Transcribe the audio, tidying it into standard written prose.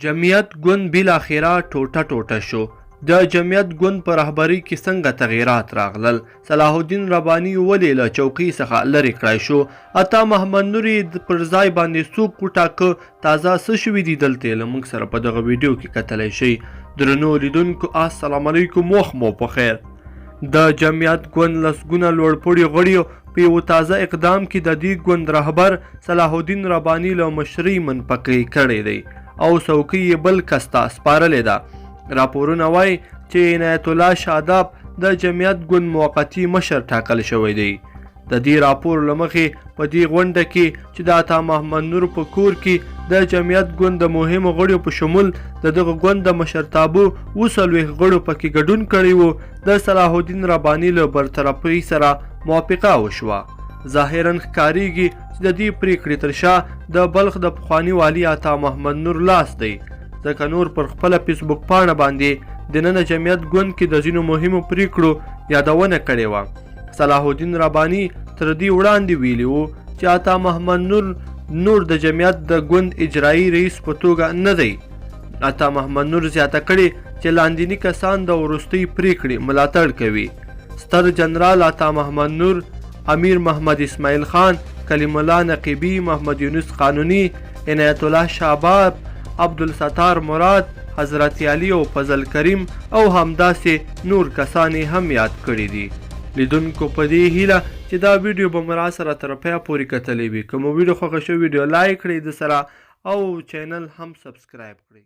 جمعیت ګوند بالاخره ټوټه ټوټه شو. د جمعیت ګوند په رهبرۍ کې څنګه تغییرات راغلل؟ صلاح الدین رباني ولې له چوکۍ څخه لرې کړای شو؟ عطا محمد نور یې پر ځای باندې څوک وټاکه؟ تازه څه شوي دي دلته یې له موږ سره په دغه ویډیو کې کتلی شئ. درنو لیدونکو السلام علیکم، وخت مو په خیر. د جمعیت ګوند لسګونه لوړپوړي غړیو په یو تازه اقدام کې د دې ګوند رهبر صلاح الدین رباني له مشرۍ منفقې کړی دی او څوکۍ یې بل کس ته سپارلې ده. راپورونه وایي چې عنایت الله شاداب د جمعیت ګوند موقتي مشر ټاکل شوی دی. د دې راپور له مخې په دې غونډه کې چې د عطا محمد نور په کور کې د جمعیت ګوند د مهمو غړیو په شمول د دغه ګوند د مشرتابه 40 غړو پکې ګډون کړی و، د صلاح الدین رباني له برطرفۍ سره موافقه وشوه. ظاهرا ښکاریږي چې د دې پریکړې تر شا د بلخ د پخواني والي عطا محمد نور لاس دی، ځکه نور پر خپله فیسبوک پاڼه باندې دننه جمعیت ګوند کې د ځینو مهمو پریکړو یادونه کړې وه. صلاح الدین رباني تر دې وړاندې ویلي وو چې عطا محمد نور د جمعیت د ګوند اجرایي رئیس په توګه نه دی. عطا محمد نور زیاته کړې چې لاندیني کسان د وروستۍ پریکړې ملاتړ کوي. ستر جنرال عطا محمد نور، امیر محمد اسماعیل خان، کلیم الله نقیبی، محمد یونس قانونی، عنایت الله شاباب، عبدالستار مراد، حضرت علي او فضل کریم او همداسې نور کسان هم یاد کړي دي. لیدونکو په دې هیله چې دا ویډیو به مو راسره تر پایه پورې کتلی وي. که مو ویډیو خوښه شوې ویډیو لایک کړئ د سره او چینل هم سبسکرایب کړئ.